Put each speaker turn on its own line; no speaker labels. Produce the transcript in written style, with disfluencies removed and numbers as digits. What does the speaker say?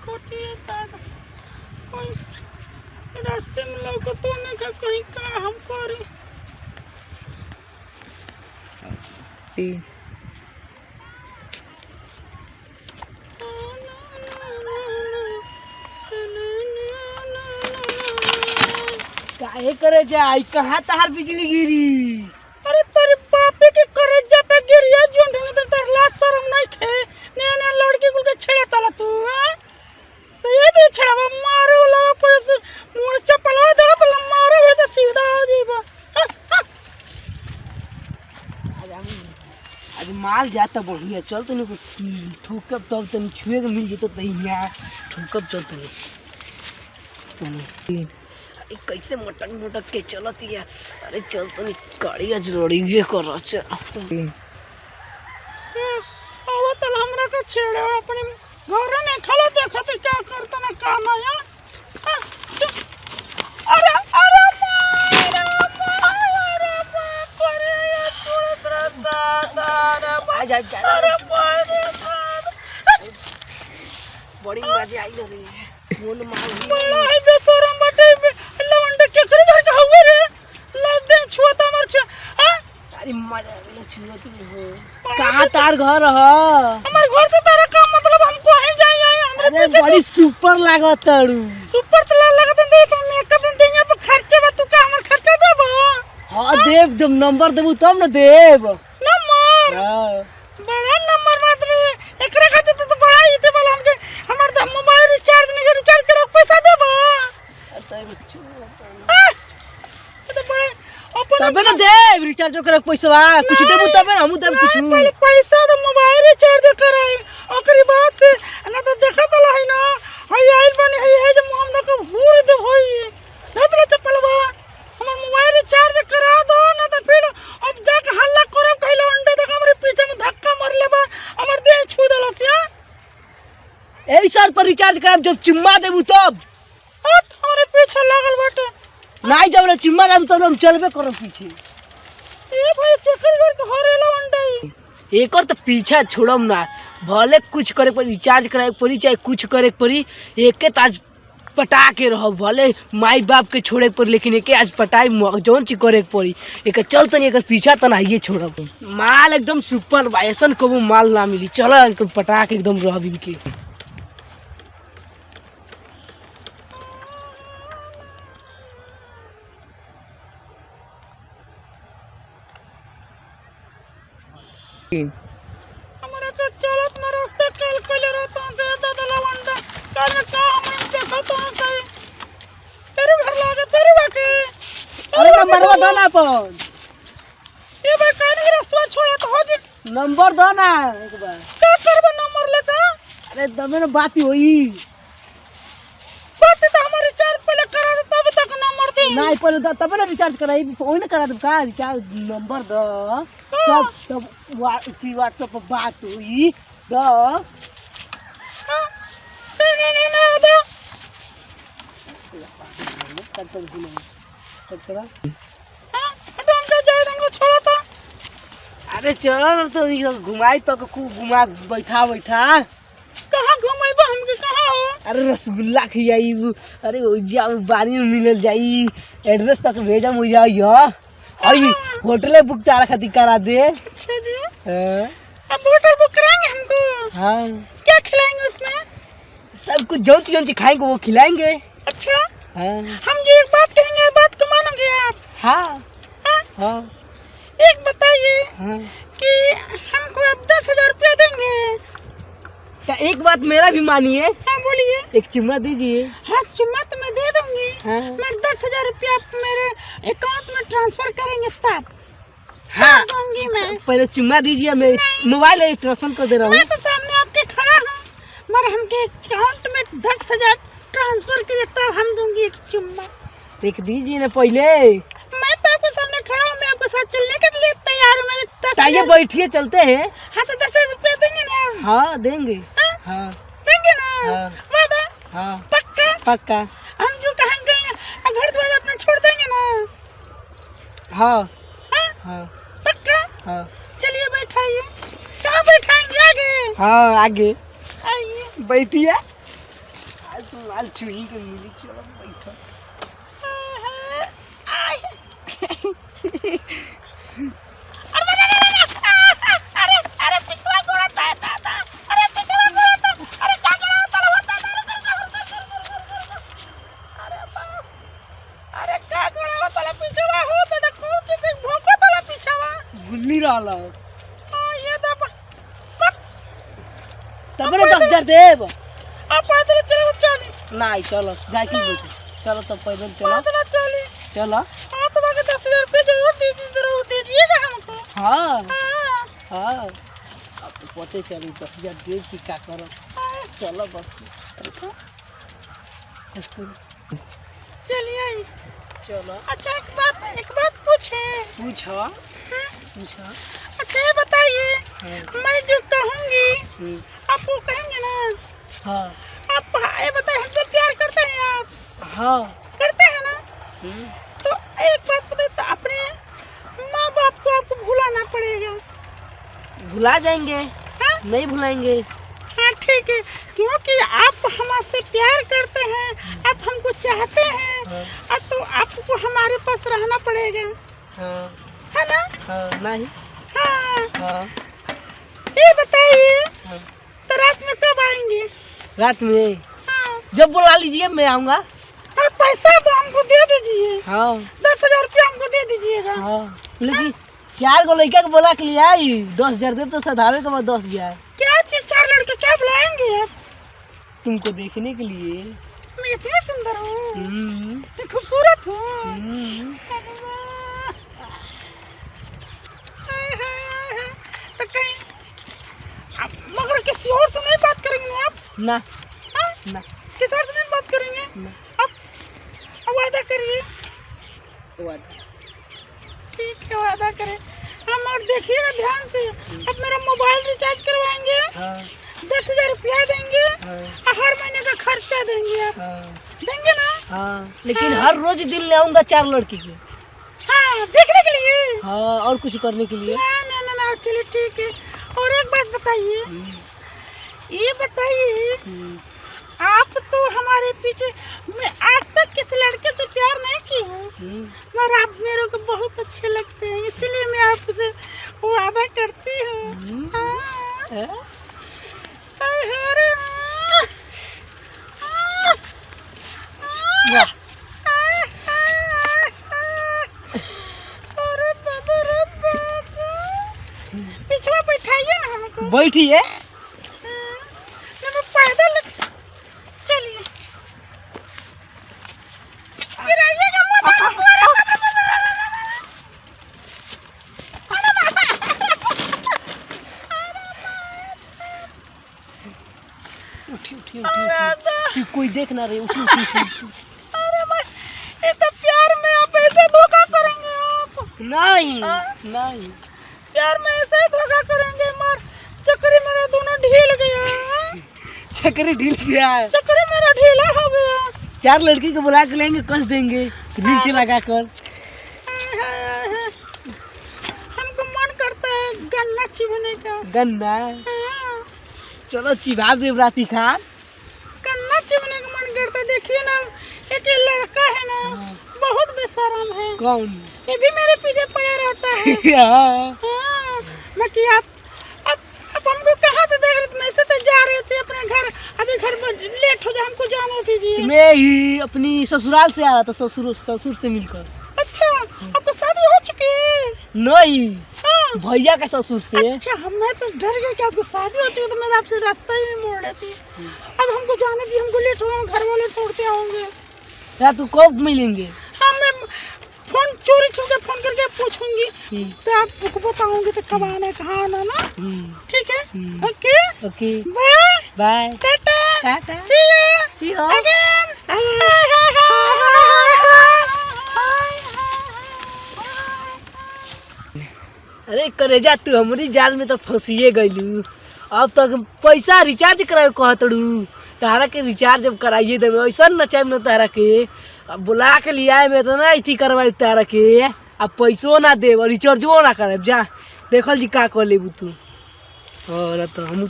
खोटी है दादा। कोई रास्ते में लौको तो नहीं का कहीं का हम करी।
काहे करे जाई कहाँ तार बिजली गिरी?
अरे तेरे पापे के करेजा पे गिरिया जोन ढंग तो तेरे लाज शर्म नहीं खे। नया नया लड़की को छेड़ा ताला तू हैं? तो ये भी छेड़वा मारे वाला कोई से मुंह चपलवा दे तो मारे वैसे सीधा हो जीबा।
आज माल जाता बढ़िया चल तनी को ठोकब तब तनी छुए के मिल जेतो तहिया ठोकब चल तनी कैसे मटक मटक के चलती है। अरे चल तनी गाड़ी आज लड़ीबे कर चल।
अब तल हमरा का छेड़े अपने घर में खला देखा तो क्या करता ना काम आया। अरे अरे मारा मारा करे या छोड़ दादा
आज आज जा
अरे
बड़ी मजा आई रे मोल माल
बड़ा है बेशरम बटे लवंडे के करे घर का हुए रे लाद दे छुआता मर छ। हां
अरे मजा आवेला छुआ तू हो कहां तार घर ह?
हमार घर से तारा का मतलब हम कहीं जाई आए हमरे
अरे बड़ी सुपर लागत तड़ू।
सुपर तो लागत दे तो मेकअप दिन देंगे पर खर्चे बा तू का हमर खर्चा देबो?
हां देव जब नंबर देबू तब न देव
नंबर।
हां
बड़ा नंबर मत रे एकरे खातिर तो बड़ा ही दे वाला हमके हमर द मोबाइल रिचार्ज नहीं रिचार्ज करे पैसा देबो? तो बड़ा अपन
तबे न देव रिचार्ज करे पैसा कुछ देबू तबे हम देब कुछ
पहले पैसा तो मोबाइल रिचार्ज कराई ओकरी बात से ना तो देखा तो है ना हई आइल बने है जे हम तो हुर दे होई नतला चपलवा हमर मोबाइल रिचार्ज करा दो ना तो फिर अब जाके हल्ला करब कहलो अंडे देख हमरे पीछे में धक्का मार लेबा हमर देह छू देलसिया।
एही सर पर रिचार्ज करब जब चुम्मा देबू तब
हट हमरे पीछे लागल बाटे
नहीं जब चुम्मा देबू तब हम चलबे करब पीछे।
ए भाई केकर घर के हरेला अंडे
एकर तो पीछा छोड़म ना भले कुछ करे पर रिचार्ज कराए पड़ी चाहे कुछ करे पड़ी एके ताज पटा के रहो भले माई बाप के छोड़े पर लेकिन एके आज पटाई जौन चीज करे पड़ी एक चल तनी एकर पीछा त नाइए छोड़ब। माल एकदम सुपर बा ऐसन कबू माल ना मिली चल एकदम पटा के एकदम रहब इनके।
हमारा तो चलत में रास्ता कल कल रहता से दादा लवंडा कल का हम देखत हूं से तेरे घर लागे तेरे बाके।
अरे नंबर दो ना अपन
ये भाई कान के रास्ता छोड़ा तो हो जी
नंबर दो ना एक बार
क्या करबो नंबर लेता।
अरे दबे ना बात ही होई
बात तो हमारे रिचार्ज पहले करा दे तब तक नंबर दे
नहीं पहले तब ना रिचार्ज कराई ओही ना करा दे का रिचार्ज नंबर दो तब तब व्हाट्सएप पर बात हुई दो।
नहीं दो हम का जाए दंगो छोड़ा तो।
अरे चल तो घुमाई तो घुमा बैठा बैठा
कहां घुमाइबा हमके कहां हो?
अरे रसगुल्ला खियाई अरे जा बारी में मिलल जाई एड्रेस तक भेजम हो जाई आई होटल बुक तारा खातिर करा दे।
अच्छा जी
हां
अब होटल बुक कराएंगे हमको?
हाँ
क्या खिलाएंगे उसमें?
सब कुछ जो चीज खाएंगे वो खिलाएंगे।
अच्छा
हाँ
हम जो एक बात कहेंगे बात को मानोगे आप?
हाँ
हाँ?
हाँ
एक बताइए
हाँ
कि हमको आप 10,000 रुपया देंगे।
क्या एक बात मेरा भी मानिए?
हाँ बोलिए।
एक चुम्मा दीजिए।
हाँ चुम्मा तो मैं दे दूंगी।
हाँ
मैं 10,000 रुपया आप मेरे अकाउंट में ट्रांसफर करेंगे तब
हाँ
दूंगी मैं।
पहले चुम्मा दीजिए मैं मोबाइल ट्रांसफर कर दे रहा हूँ।
मैं तो सामने आपके खड़ा हूँ मगर हमके अकाउंट में 10,000 ट्रांसफर कर तब हम दूंगी एक चुम्मा।
देख दीजिए ना पहले।
मैं तो आपके सामने खड़ा हूँ मैं आपके साथ चलने के लिए तैयार हूँ। मैंने 10,000
बैठिए चलते हैं।
हाँ तो 10,000 रुपया देंगे ना?
हाँ देंगे।
हाँ?
हाँ
देंगे ना?
हाँ
वादा?
हाँ
पक्का?
पक्का।
हम जो कहेंगे घर द्वार अपना छोड़ देंगे ना?
हाँ
हाँ?
हाँ
पक्का?
हाँ
चलिए बैठाइए। कहाँ बैठाएंगे आगे?
हाँ आगे
आइए
बैठिए। आज तो माल छुई के मिली। चलो बैठो।
अरे पिछवा गोड़ा था दादा। अरे पिछवा गोड़ा था। अरे का गोड़ा तला होता अरे बाप। अरे का गोड़ा तला पिछवा होता तो कौन चीज से भोको तला पिछवा
गुल्ली रहला
ये दबा
तब ने 10,000 देब।
आप पैदल चलो चली
नहीं चलो साइकिल बैठो। चलो तब पैदल चलो।
पैदल चली
चलो।
हाँ तो बाकी 10,000 रुपये जरूर दीजिएगा हमको।
हाँ
हाँ
हाँ अब तो पते चली 10,000 देव की क्या करो। चलो बस
चलिए आई।
चलो।
अच्छा एक बात पूछे।
पूछो पूछो।
अच्छा ये बताइए मैं जो कहूँगी आप वो कहेंगे ना।
हाँ
आप ये बताइए हमसे प्यार करते हैं आप।
हाँ
करते हैं ना। तो एक बात बताइए तो अपने माँ बाप को आपको भुलाना पड़ेगा।
भुला जाएंगे।
हाँ?
नहीं भुलाएंगे।
हाँ ठीक है क्योंकि आप हमसे प्यार करते हैं आप हमको चाहते हैं तो आपको हमारे पास रहना पड़ेगा।
हाँ
है ना।
हाँ नहीं।
हाँ
हाँ
ये बताइए
हाँ।
तो रात में कब आएंगे।
रात में
हाँ
जब बुला लीजिए मैं आऊँगा।
हाँ पैसा तो हमको दे दीजिए।
हाँ
10,000 रुपया हमको दे दीजिएगा।
हाँ लेकिन 4 गो लड़का के बोला के लिए आई 10,000 दे तो सधावे के बाद 10,000।
क्या चीज 4 लड़के क्या बुलाएंगे आप। तुमको
देखने के लिए।
मैं इतनी सुंदर हूँ इतनी खूबसूरत हूँ। तो कहीं आप मगर किसी और से नहीं बात करेंगे ना आप।
ना
हाँ?
ना
किसी और से नहीं बात करेंगे
ना।
आप वादा करिए। ठीक है वादा करें हम। और देखिएगा ध्यान से अब मेरा मोबाइल रिचार्ज करवाएंगे।
हाँ
10,000 रुपया देंगे
हाँ
और हर महीने का खर्चा देंगे आप।
हाँ
देंगे ना।
हाँ लेकिन हर रोज दिन ले आऊँगा 4 लड़की के।
हाँ देखने के लिए।
हाँ और कुछ करने के लिए।
ना चलिए ठीक है। और एक बात बताइए ये बताइए आप तो हमारे पीछे मैं आज तक किसी लड़के से प्यार नहीं की हूँ मगर आप मेरे को बहुत अच्छे लगते हैं इसलिए मैं आपसे वादा करती हूँ। पिछवा बैठाइए ना हमको।
बैठिए।
मैं पैदल चलिए गिराइएगा मत।
उठी कोई देख ना रहे। उठी उठी उठी।
अरे ये तो प्यार में आप ऐसे धोखा करेंगे आप।
नहीं नहीं
प्यार में ऐसे धोखा करेंगे मर चक्री मेरा दोनों ढील गया।
चक्री ढील गया है।
चक्री मेरा ढीला हो गया।
4 लड़की को बुला के लेंगे कस देंगे नीचे लगा कर।
हमको मन करता है गन्ना चिबने का।
गन्ना चलो चिबा दे राती खा।
गन्ना चिबने का मन करता है। देखिए ना एक लड़का है ना बहुत बेशरम है।
कौन।
ये भी मेरे पीछे पड़ा रहता है। हाँ बाकी आप अब हमको कहाँ से देख रहे थे। मैं से तो जा रहे थे अपने घर अभी घर पर लेट हो जाए हमको जाने दीजिए।
मैं ही अपनी ससुराल से आ रहा था ससुर से मिलकर।
अच्छा आपको शादी हो चुकी है।
नहीं
हाँ
भैया का ससुर से।
अच्छा मैं तो डर गया कि आपकी शादी हो चुकी तो मैं आपसे रास्ता ही नहीं मोड़ लेती। अब हमको जाने दी हमको लेट हो घर वाले छोड़ते आओगे।
या तू कब मिलेंगे।
हाँ मैं फोन चोरी छुपके फोन करके पूछूंगी तो आपको बताऊंगी तो कब आना कहाँ आना ना। ठीक है okay
okay
bye
bye
tata
tata
see you again.
अरे करेजा तू हमारी जाल में तो फंसिए गईलू। अब तक पैसा रिचार्ज कराए कहतड़ू तारा के रिचार्ज जब कराइए देवे ऐसा नचाए न तारा के। अब बुला के लिए आए में तो ना इतनी करवाई तारा के। अब पैसो ना दे और रिचार्जो ना करे जा देखल जी का कर लेबू तू। और तो हम